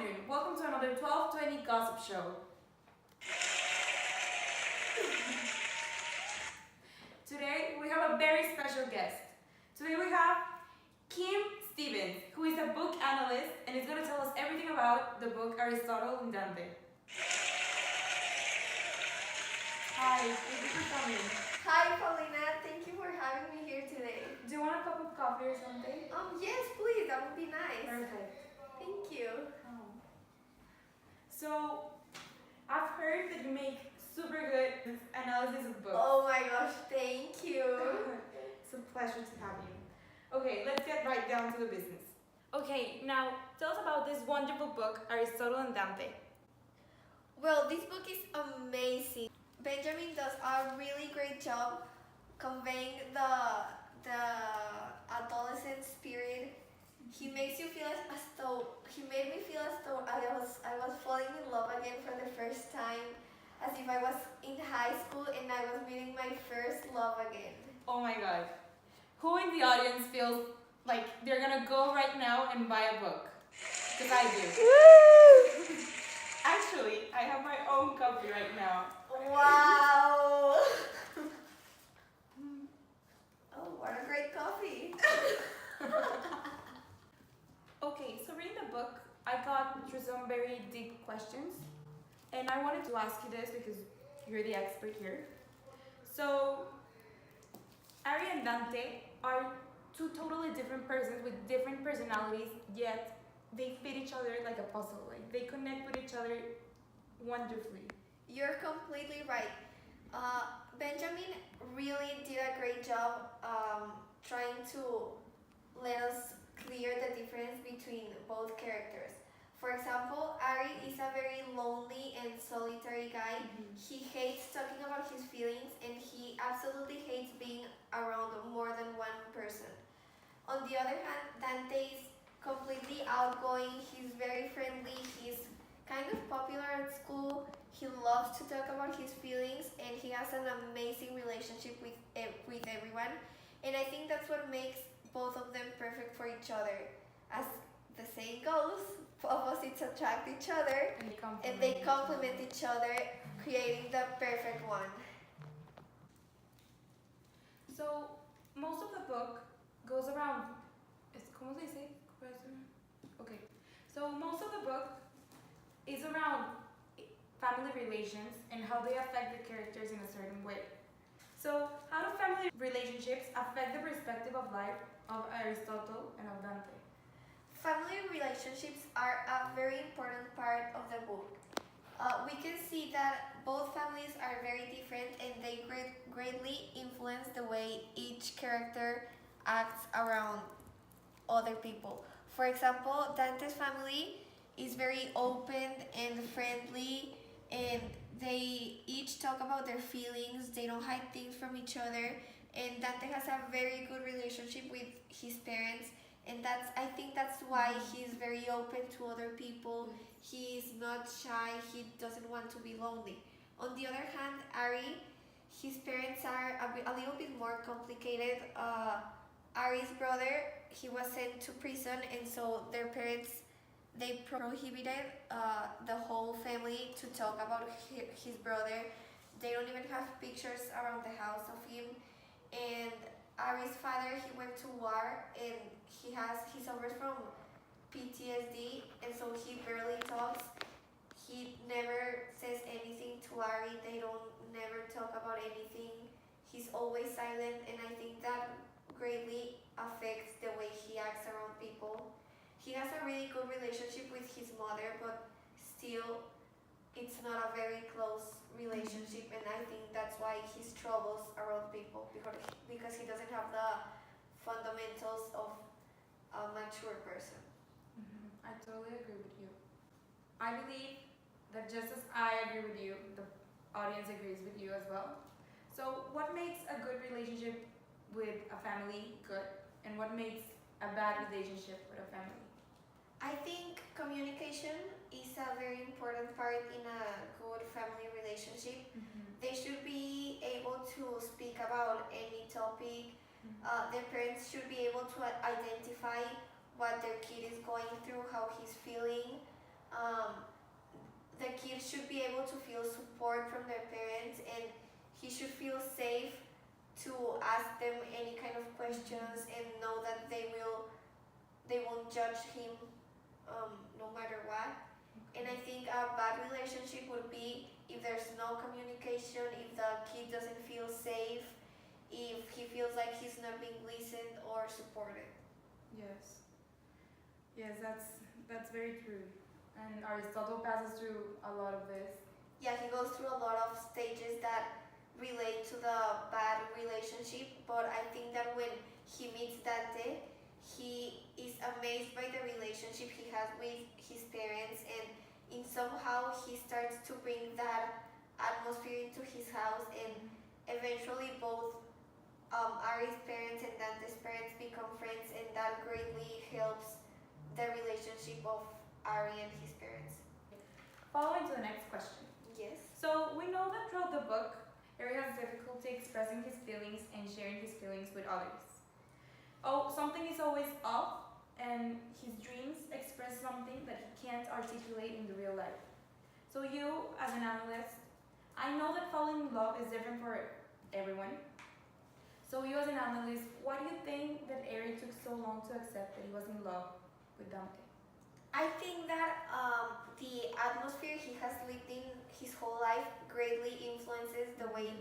afternoon. Welcome to another 1220 Gossip Show. Today we have a very special guest. Today we have Kim Stevens, who is a book analyst and is going to tell us everything about the book Aristotle and Dante. Hi, thank you for coming. Hi, Paulina. Thank you for having me here today. Do you want a cup of coffee or something? Yes, please. That would be nice. Perfect. Thank you. So, I've heard that you make super good analysis of books. Oh my gosh, thank you. It's a pleasure to have you. Okay, let's get right down to the business. Okay, now tell us about this wonderful book, Aristotle and Dante. Well, this book is amazing. Benjamin does a really great job conveying the adolescent spirit. He makes you feel as though he made me feel as though I was falling in love again for the first time, as if I was in high school and I was meeting my first love again. Oh my god. Who in the audience feels like they're gonna go right now and buy a book? Because I do. Actually, I have my own copy right now. Wow! Oh, what a great coffee! Okay, so reading the book, I got through some very deep questions. And I wanted to ask you this because you're the expert here. So, Ari and Dante are two totally different persons with different personalities, yet they fit each other like a puzzle. Like, they connect with each other wonderfully. You're completely right. Benjamin really did a great job trying to let us clear the difference between both characters. For example, Ari is a very lonely and solitary guy. He hates talking about his feelings and he absolutely hates being around more than one person. On the other hand, Dante is completely outgoing, he's very friendly, he's kind of popular at school, he loves to talk about his feelings, and he has an amazing relationship with everyone. And I think that's what makes both of them perfect for each other. As the saying goes, opposites attract each other, and they complement each other, creating the perfect one. So, most of the book goes around. ¿Cómo se dice? Okay. So, most of the book is around family relations and how they affect the characters in a certain way. So, how do family relationships affect the perspective of life of Aristotle and of Dante? Family relationships are a very important part of the book. We can see that both families are very different and they greatly influence the way each character acts around other people. For example, Dante's family is very open and friendly, and they each talk about their feelings, they don't hide things from each other, and Dante has a very good relationship with his parents, and I think that's why he's very open to other people. He's not shy, he doesn't want to be lonely. On the other hand, Ari, his parents are a little bit more complicated. Ari's brother, he was sent to prison, and so their parents, they prohibited the whole family to talk about his brother. They don't even have pictures around the house of him. And Ari's father, he went to war, and he suffers from PTSD, and so he barely talks. He never says anything to Ari. They don't never talk about anything. He's always silent, and I think that greatly affects the way he acts around people. He has a really good relationship with his mother, but still, it's not a very close relationship, and I think that's why he struggles around people, because he doesn't have the fundamentals of a mature person. I totally agree with you. I believe that just as I agree with you, the audience agrees with you as well. So, what makes a good relationship with a family good, and what makes a bad relationship with a family? I think communication is a very important part in a good family relationship. They should be able to speak about any topic. Their parents should be able to identify what their kid is going through, how he's feeling. um, the kid should be able to feel support from their parents, and he should feel safe to ask them any kind of questions and know that they won't judge him no matter what. And I think a bad relationship would be if there's no communication, if the kid doesn't feel safe, if he feels like he's not being listened or supported. Yes. Yes, that's very true. And Aristotle passes through a lot of this. Yeah, he goes through a lot of stages that relate to the bad relationship, but I think that when he meets Dante, he is amazed by the relationship he has with his parents, and in somehow he starts to bring that atmosphere into his house, and eventually both Ari's parents and Dante's parents become friends, and that greatly helps the relationship of Ari and his parents. Following to the next question. Yes. So we know that throughout the book, Harry has difficulty expressing his feelings and sharing his feelings with others. Oh, something is always off, and his dreams express something that he can't articulate in the real life. So you, as an analyst, I know that falling in love is different for everyone. So you, as an analyst, why do you think that Harry took so long to accept that he was in love with Dante? I think that the atmosphere he has lived in his whole life greatly influences the way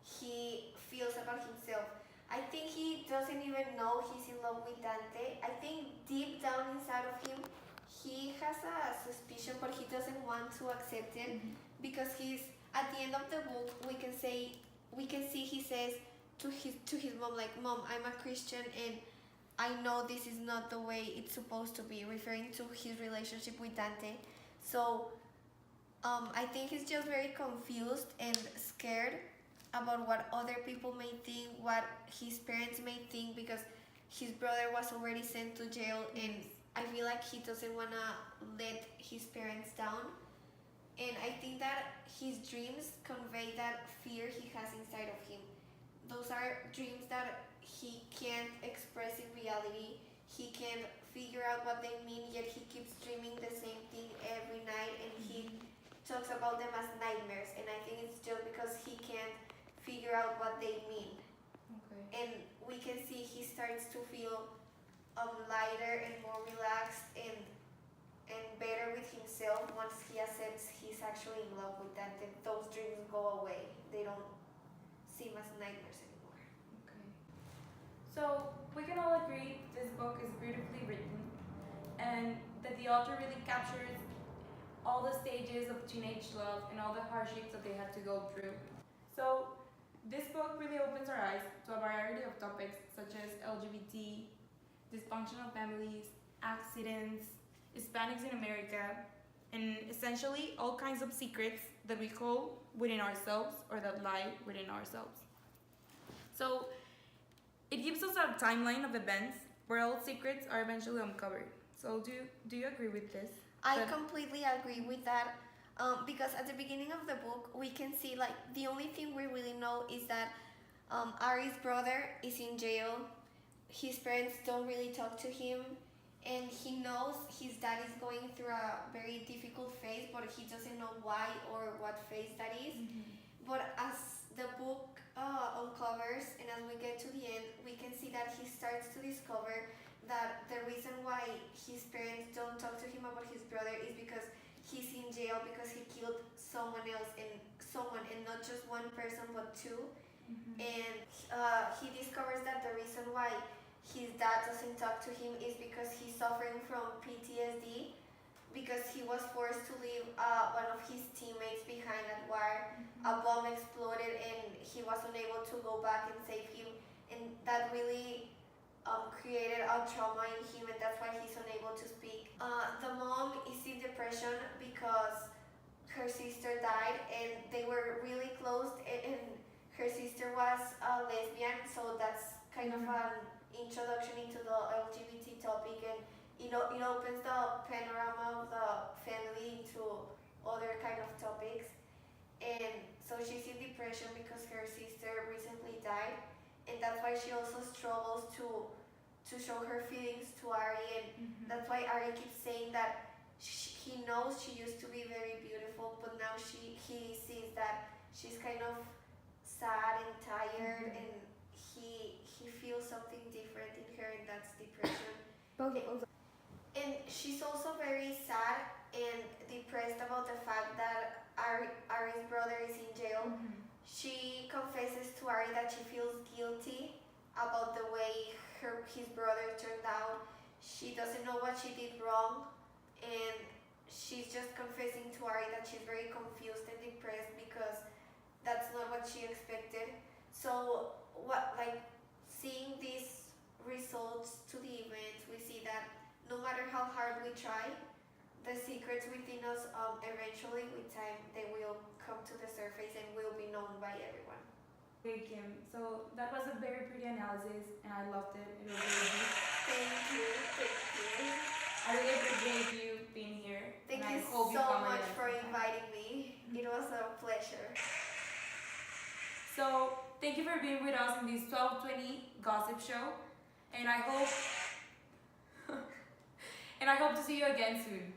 he feels about himself. I think he doesn't even know he's in love with Dante. I think deep down inside of him, he has a suspicion, but he doesn't want to accept it because he's at the end of the book. We can see he says to his mom, like, "Mom, I'm a Christian and I know this is not the way it's supposed to be," referring to his relationship with Dante. So I think he's just very confused and scared about what other people may think, what his parents may think, because his brother was already sent to jail, and I feel like he doesn't want to let his parents down. And I think that his dreams convey that fear he has inside of him. Those are dreams that he can't express in reality. He can't figure out what they mean, yet he keeps dreaming the same thing every night, and he talks about them as nightmares. And I think it's just because he can't figure out what they mean. Okay. And we can see he starts to feel lighter and more relaxed and better with himself once he accepts he's actually in love with Dante. Those dreams go away. They don't seem as nightmares anymore. Okay. So we can all agree this book is beautifully written and that the author really captures all the stages of teenage love and all the hardships that they had to go through. So this book really opens our eyes to a variety of topics such as LGBT, dysfunctional families, accidents, Hispanics in America, and essentially all kinds of secrets that we hold within ourselves or that lie within ourselves. So it gives us a timeline of events where all secrets are eventually uncovered. So do you agree with this? I That- completely agree with that. Because at the beginning of the book, we can see, like, the only thing we really know is that Ari's brother is in jail. His parents don't really talk to him, and he knows his dad is going through a very difficult phase, but he doesn't know why or what phase that is. But as the book uncovers, and as we get to the end, we can see that he starts to discover that the reason why his parents don't talk to him about his brother is because he's in jail because he killed someone else, and not just one person but two. And he discovers that the reason why his dad doesn't talk to him is because he's suffering from PTSD, because he was forced to leave one of his teammates behind at war. A bomb exploded and he was unable to go back and save him, and that really created a trauma in him, and that's why he's unable to speak. The mom is in depression because her sister died, and they were really close, and her sister was a lesbian, so that's kind of an introduction into the LGBT topic, and it opens the panorama of the family into other kind of topics. And so she's in depression because her sister recently died, and that's why she also struggles to show her feelings to Ari, and that's why Ari keeps saying that he knows she used to be very beautiful, but now he sees that she's kind of sad and tired, and he feels something different in her, and that's depression. And she's also very sad and depressed about the fact that Ari's brother is in jail. She confesses to Ari that she feels guilty about the way his brother turned out. She doesn't know what she did wrong, and she's just confessing to Ari that she's very confused and depressed because that's not what she expected. So seeing these results to the event, we see that no matter how hard we try, the secrets within us, eventually with time, they will come to the surface and will be known by everyone. Okay, Kim. So that was a very pretty analysis, and I loved it. It was really deep. Thank you. I really appreciate you being here. Thank and you I hope so come much again for sometime. inviting me. It was a pleasure. So thank you for being with us in this 1220 gossip show, and I hope to see you again soon.